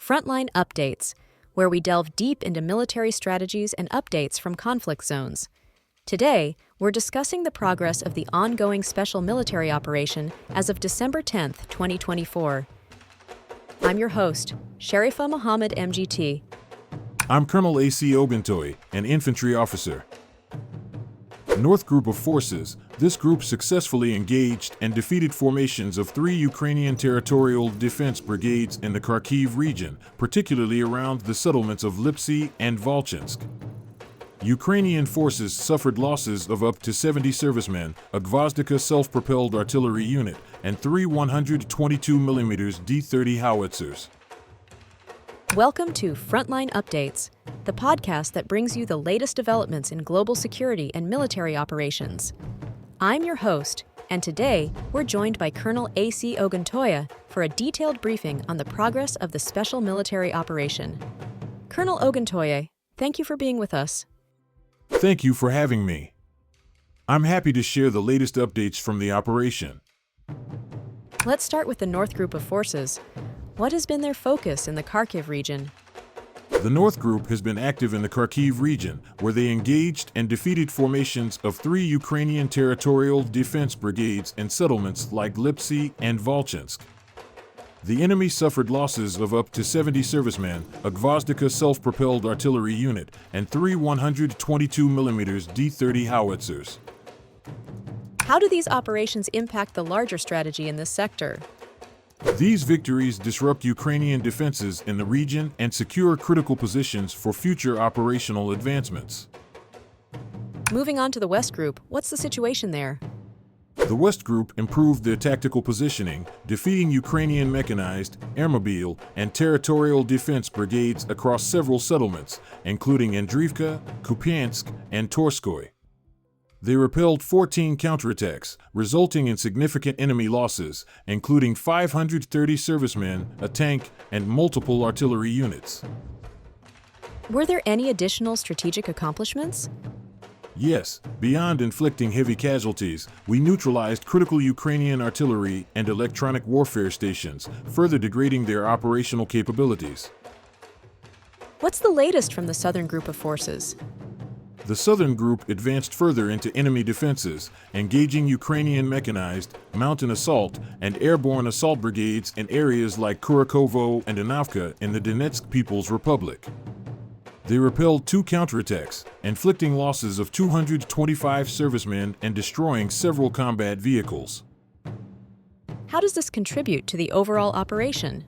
Frontline Updates, where we delve deep into military strategies and updates from conflict zones. Today, we're discussing the progress of the ongoing special military operation as of December 10, 2024. I'm your host, Sharifa Muhammad MGT. I'm Colonel A.C. Oguntoye, an infantry officer. North Group of Forces. This group successfully engaged and defeated formations of 3 Ukrainian territorial defense brigades in the Kharkiv region, particularly around the settlements of Lipsy and Volchansk. Ukrainian forces suffered losses of up to 70 servicemen, a Gvozdika self-propelled artillery unit, and 3 122mm D-30 howitzers. Welcome to Frontline Updates, the podcast that brings you the latest developments in global security and military operations. I'm your host, and today we're joined by Colonel A.C. Oguntoye for a detailed briefing on the progress of the special military operation. Colonel Oguntoye, thank you for being with us. Thank you for having me. I'm happy to share the latest updates from the operation. Let's start with the North Group of Forces. What has been their focus in the Kharkiv region? The North Group has been active in the Kharkiv region, where they engaged and defeated formations of 3 Ukrainian territorial defense brigades in settlements like Lipsy and Volchansk. The enemy suffered losses of up to 70 servicemen, a Gvozdika self-propelled artillery unit, and 3 122mm D-30 howitzers. How do these operations impact the larger strategy in this sector? These victories disrupt Ukrainian defenses in the region and secure critical positions for future operational advancements. Moving on to the West Group, what's the situation there? The West Group improved their tactical positioning, defeating Ukrainian mechanized, airmobile, and territorial defense brigades across several settlements, including Andriivka, Kupiansk, and Torskoy. They repelled 14 counterattacks, resulting in significant enemy losses, including 530 servicemen, a tank, and multiple artillery units. Were there any additional strategic accomplishments? Yes, beyond inflicting heavy casualties, we neutralized critical Ukrainian artillery and electronic warfare stations, further degrading their operational capabilities. What's the latest from the Southern Group of Forces? The Southern Group advanced further into enemy defenses, engaging Ukrainian mechanized, mountain assault, and airborne assault brigades in areas like Kurakovo and Anavka in the Donetsk People's Republic. They repelled 2 counterattacks, inflicting losses of 225 servicemen and destroying several combat vehicles. How does this contribute to the overall operation?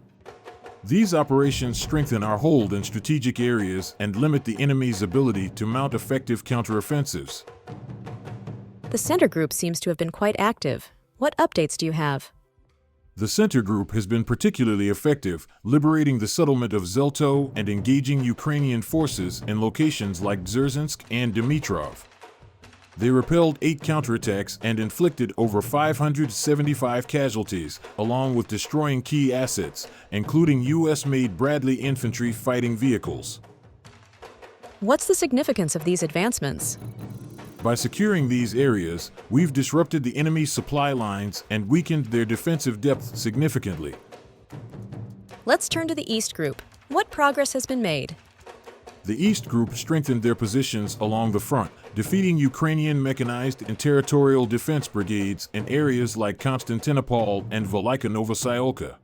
These operations strengthen our hold in strategic areas and limit the enemy's ability to mount effective counteroffensives. The Center Group seems to have been quite active. What updates do you have? The Center Group has been particularly effective, liberating the settlement of Zelto and engaging Ukrainian forces in locations like Dzerzhinsk and Dmitrov. They repelled 8 counterattacks and inflicted over 575 casualties, along with destroying key assets, including U.S.-made Bradley infantry fighting vehicles. What's the significance of these advancements? By securing these areas, we've disrupted the enemy's supply lines and weakened their defensive depth significantly. Let's turn to the East Group. What progress has been made? The East Group strengthened their positions along the front, defeating Ukrainian mechanized and territorial defense brigades in areas like Konstantinopol and Velika Novosayolka.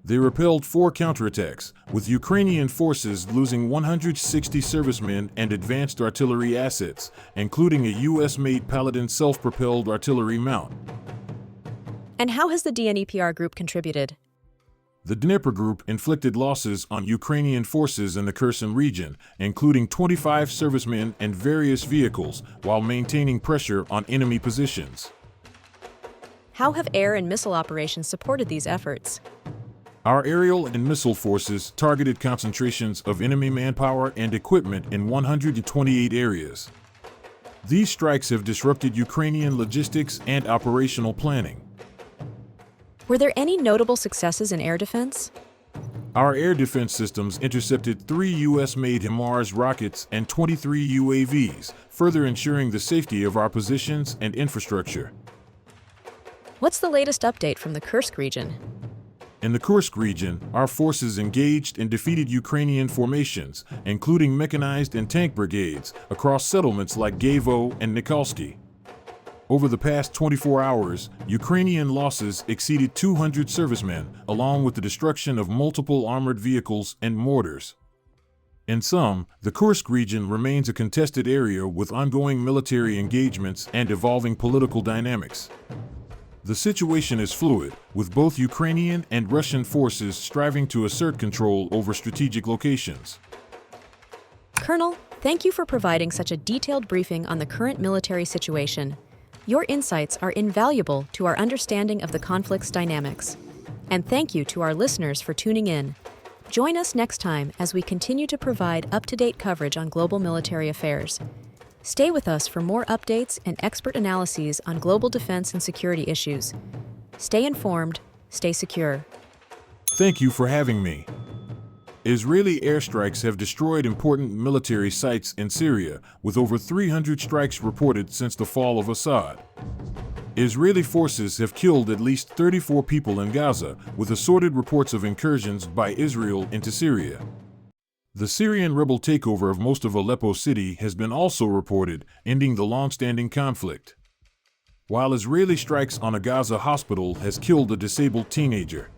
They repelled 4 counterattacks, with Ukrainian forces losing 160 servicemen and advanced artillery assets, including a U.S.-made Paladin self-propelled artillery mount. And how has the DNEPR Group contributed? The Dnipro Group inflicted losses on Ukrainian forces in the Kherson region, including 25 servicemen and various vehicles, while maintaining pressure on enemy positions. How have air and missile operations supported these efforts? Our aerial and missile forces targeted concentrations of enemy manpower and equipment in 128 areas. These strikes have disrupted Ukrainian logistics and operational planning. Were there any notable successes in air defense? Our air defense systems intercepted 3 U.S.-made HIMARS rockets and 23 UAVs, further ensuring the safety of our positions and infrastructure. What's the latest update from the Kursk region? In the Kursk region, our forces engaged and defeated Ukrainian formations, including mechanized and tank brigades, across settlements like Gayvo and Nikolsky. Over the past 24 hours, Ukrainian losses exceeded 200 servicemen, along with the destruction of multiple armored vehicles and mortars. In sum, the Kursk region remains a contested area with ongoing military engagements and evolving political dynamics. The situation is fluid, with both Ukrainian and Russian forces striving to assert control over strategic locations. Colonel, thank you for providing such a detailed briefing on the current military situation. Your insights are invaluable to our understanding of the conflict's dynamics. And thank you to our listeners for tuning in. Join us next time as we continue to provide up-to-date coverage on global military affairs. Stay with us for more updates and expert analyses on global defense and security issues. Stay informed, stay secure. Thank you for having me. Israeli airstrikes have destroyed important military sites in Syria, with over 300 strikes reported since the fall of Assad. Israeli forces have killed at least 34 people in Gaza, with assorted reports of incursions by Israel into Syria. The Syrian rebel takeover of most of Aleppo city has been also reported, ending the long-standing conflict. While Israeli strikes on a Gaza hospital has killed a disabled teenager.